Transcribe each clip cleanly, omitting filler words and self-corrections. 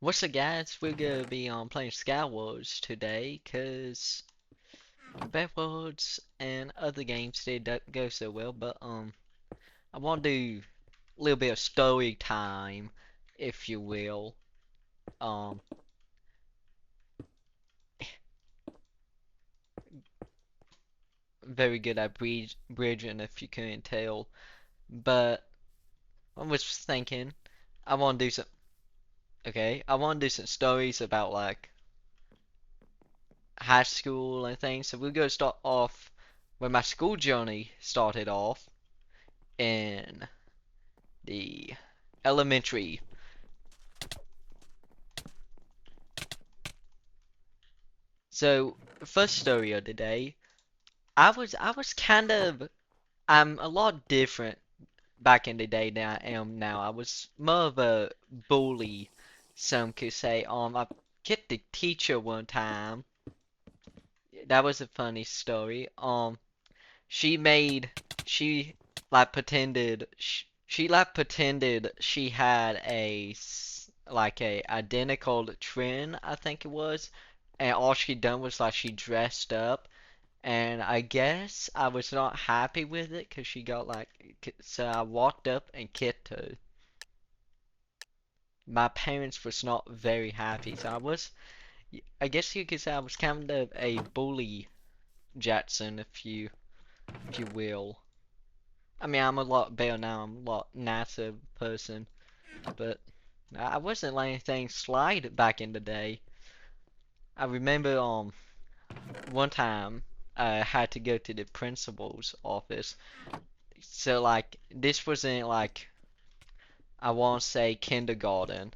What's up, guys? We're gonna be playing Skywars today, cause Bedwars and other games didn't go so well. But I want to do a little bit of story time, if you will. Um, Very good at bridging, if you couldn't tell. But I was thinking, I want to do some. Okay, I want to do some stories about like high school and things. So we're gonna start off where my school journey started off in the elementary. So, first story of the day, I was kind of I'm a lot different back in the day than I am now. I was more of a bully, some could say. I get the teacher one time. That was a funny story. She made she like pretended she she had like a identical twin, I think it was, and all she done was like she dressed up, and I guess I was not happy with it because she got so I walked up and kicked her. My parents was not very happy, so I guess you could say I was kind of a bully Jackson, if you will. I mean, I'm a lot better now. I'm a lot nicer person, but I wasn't letting things slide back in the day. I remember one time I had to go to the principal's office. So like this wasn't like I want to say kindergarten,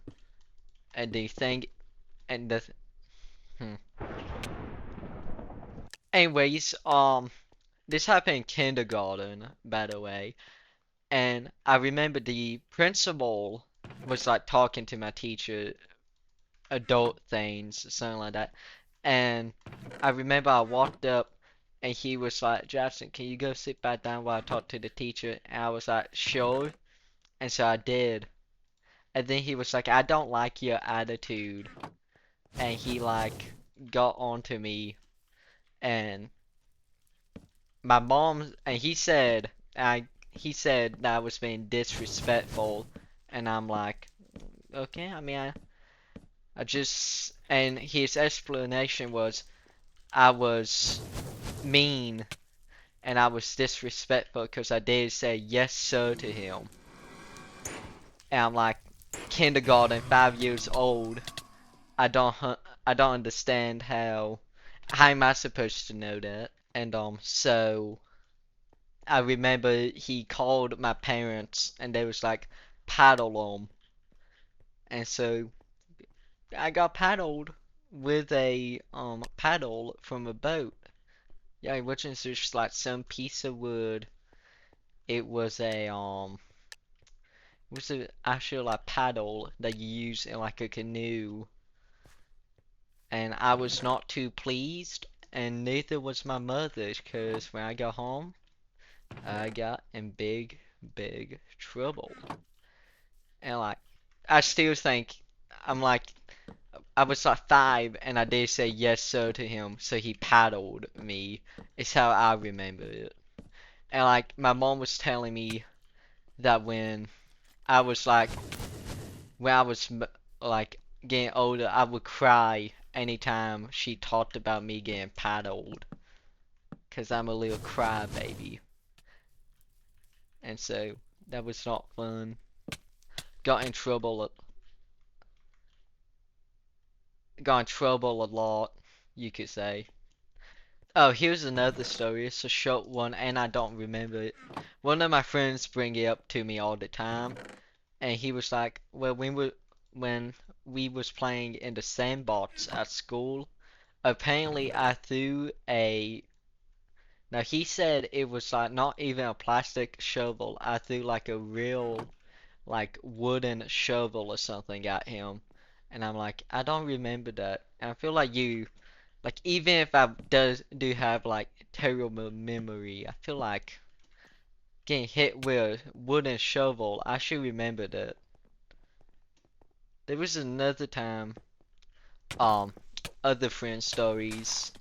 and the thing and the hmm. Anyways, this happened in kindergarten, by the way, and I remember the principal was like talking to my teacher adult things, something like that. And I remember I walked up and he was like, Jackson, can you go sit back down while I talk to the teacher? And I was like, sure. And so I did. And then he was like, I don't like your attitude. And he like got onto me and my mom and he said that I was being disrespectful and I'm like, okay, I just and his explanation was I was mean and I was disrespectful because I did say yes sir to him. And I'm like kindergarten, 5 years old. I don't I don't understand how am I supposed to know that? And so I remember he called my parents and they was like paddle him. And so I got paddled with a paddle from a boat. Yeah, it wasn't just like some piece of wood. It was it was a actual like paddle that you use in like a canoe, and I was not too pleased, and neither was my mother, because when I got home, I got in big trouble. And like, I still think I'm like I was like 5, and I did say yes sir to him, so he paddled me. It's how I remember it. And like my mom was telling me that I was like when I was like getting older, I would cry anytime she talked about me getting paddled, cause I'm a little crybaby, and so that was not fun. Got in trouble, got in trouble a lot, you could say. Oh, here's another story. It's a short one, and I don't remember it. One of my friends bring it up to me all the time, and he was like, "Well, when we was playing in the sandbox at school, apparently I threw a now he said it was like not even a plastic shovel. I threw like a real like wooden shovel or something at him. And I'm like, I don't remember that. And I feel like even if I do have like terrible memory, I feel like getting hit with a wooden shovel, I should remember that. There was another time, um, other friend stories.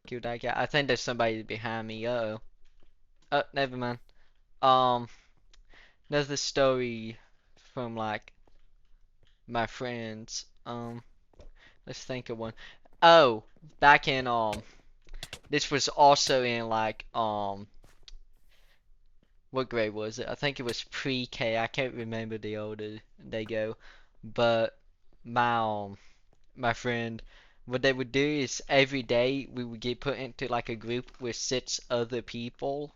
Killed that guy. I think there's somebody behind me. Uh-oh. Oh, never mind. Um, another story from like my friends. Let's think of one. Oh, back in this was also in like what grade was it? I think it was pre-K. I can't remember the older they go, but my my friend, what they would do is every day we would get put into like a group with 6 other people,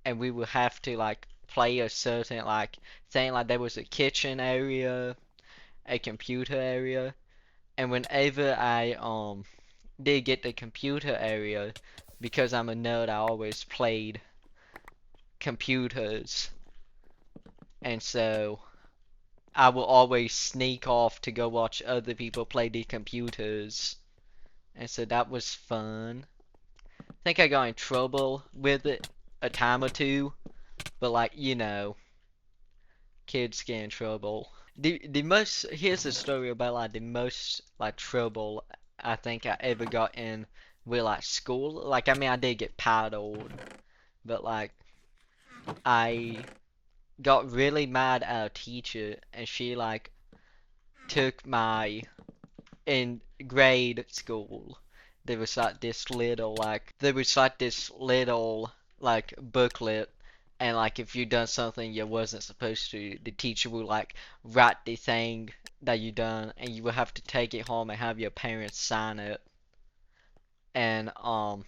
and we would have to like play a certain like thing. Like there was a kitchen area, a computer area, and whenever I did get the computer area, because I'm a nerd, I always played computers, and so I will always sneak off to go watch other people play the computers, and so that was fun. I think I got in trouble with it a time or two, but like, kids get in trouble. The most here's a story about like the most like trouble I think I ever got in with like school. Like I mean I did get paddled, but like I got really mad at a teacher and she like took my in grade school. There was like this little like booklet, and like if you done something you wasn't supposed to, the teacher would like write the thing that you done, and you would have to take it home and have your parents sign it. And I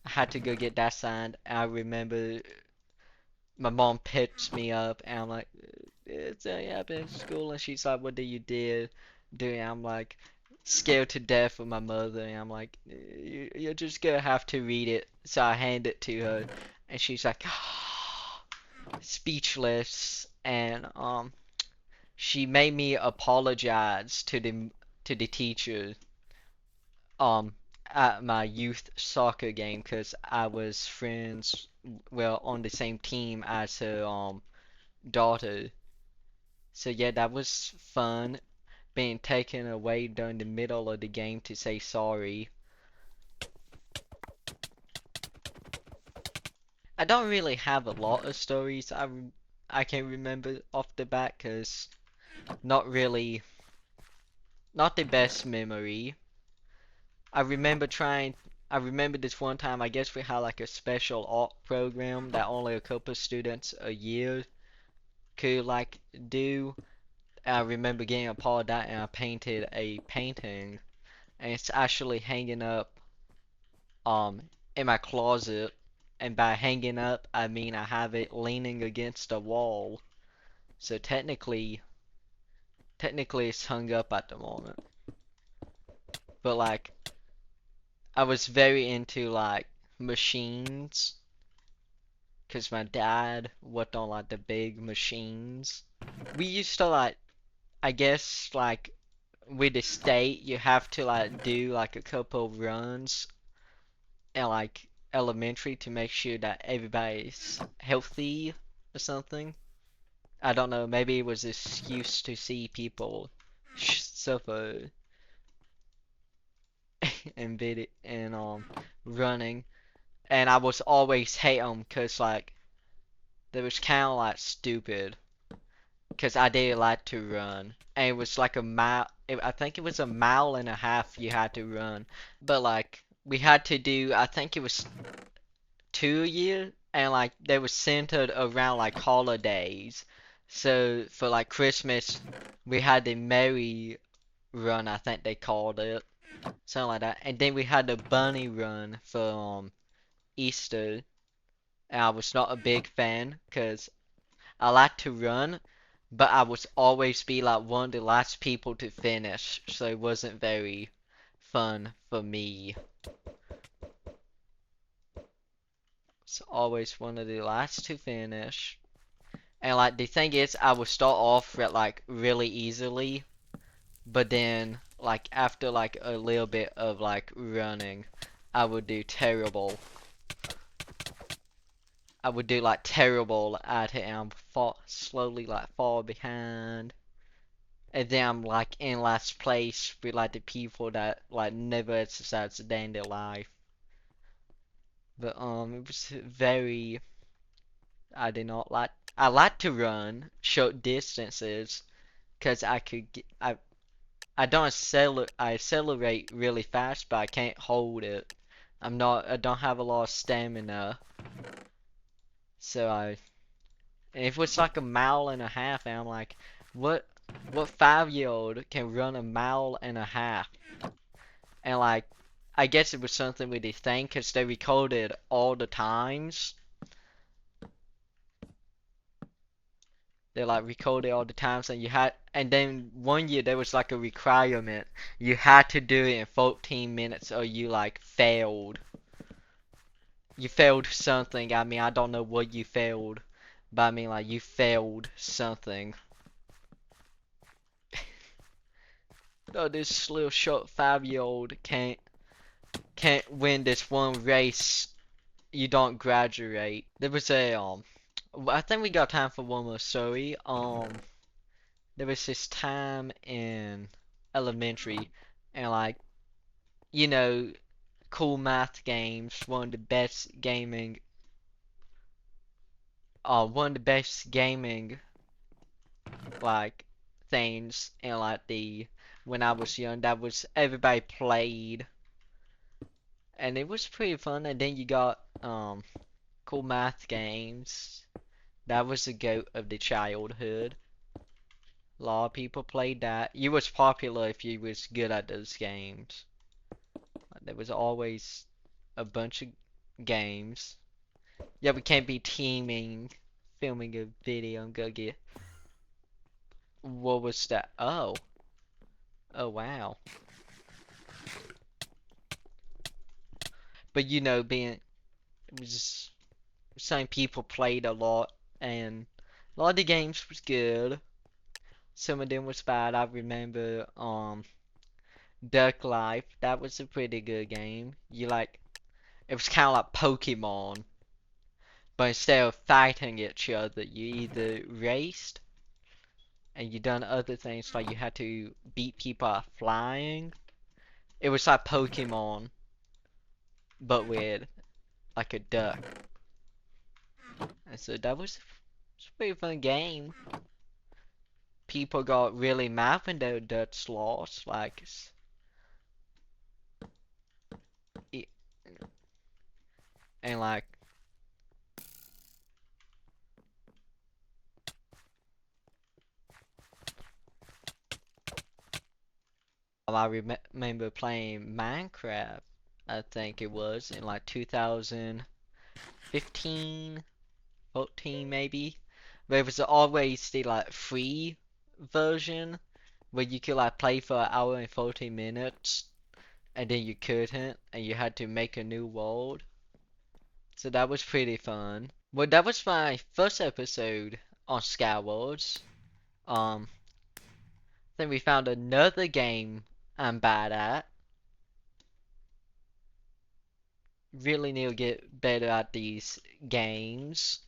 had to go get that signed. I remember my mom picks me up, and I'm like, it's happened in school, and she's like, what did you do? And I'm like, scared to death with my mother, and I'm like, you're just gonna have to read it. So I hand it to her, and she's like, speechless, and she made me apologize to the teacher um at my youth soccer game because I was friends, well, on the same team as her daughter. So yeah, that was fun being taken away during the middle of the game to say sorry. I don't really have a lot of stories I can remember off the bat because not really, not the best memory. I remember trying, I remember this one time, I guess we had like a special art program that only a couple students a year could like do. I remember getting a part of that and I painted a painting, and it's actually hanging up um in my closet, and by hanging up I mean I have it leaning against a wall. So technically it's hung up at the moment. But like I was very into like machines because my dad worked on like the big machines. We used to like, I guess like with the state you have to like do like a couple of runs in like elementary to make sure that everybody's healthy or something. I don't know, maybe it was an excuse to see people suffer and running. And I was always hate them because like they was kind of like stupid because I did like to run, and it was like a mile. I think it was a mile and a half you had to run, but like we had to do. I think it was 2 years, and like they were centered around like holidays. So for like Christmas, we had the Merry Run, I think they called it, something like that, and then we had the Bunny Run for Easter. And I was not a big fan because I like to run, but I would always be like one of the last people to finish, so it wasn't very fun for me. It's always one of the last to finish. And like the thing is, I would start off at like really easily, but then like after like a little bit of like running, I would do terrible. I would do like terrible at it and I'm slowly like fall behind. And then I'm like in last place with like the people that like never exercise a day in their life. But it was very I did not like I like to run short distances because I don't I accelerate really fast but I can't hold it. I don't have a lot of stamina. So and if it's like a mile and a half and I'm like what what 5-year-old can run a mile and a half? And like I guess it was something with the thing because they recorded all the times. They like recorded all the times and you had and then one year there was like a requirement. You had to do it in 14 minutes or you like failed. You failed something. I mean, I don't know what you failed, but I mean like you failed something. Oh, this little short 5-year-old can't win this one race. You don't graduate. There was a I think we got time for one more story. There was this time in elementary, and like you know, cool math games. One of the best gaming like things, and like the when I was young, that was everybody played, and it was pretty fun. And then you got cool math games. That was the goat of the childhood. A lot of people played that. You was popular if you was good at those games. There was always a bunch of games. Yeah, we can't be teaming, filming a video and go get. What was that? Oh, oh wow. But you know, being it was some people played a lot, and a lot of the games was good. Some of them was bad. I remember Duck Life. That was a pretty good game. It was kind of like Pokemon, but instead of fighting each other, you either raced and you done other things like you had to beat people at flying. It was like Pokemon, but with like a duck. And so it's a pretty fun game. People got really mad when their ducks lost, and like I remember playing Minecraft. I think it was in like 2015, 14 maybe. But it was always the like free version where you could like play for an hour and 40 minutes and then you couldn't and you had to make a new world. So that was pretty fun. Well, that was my first episode on Skywars. Um, then we found another game I'm bad at. Really need to get better at these games.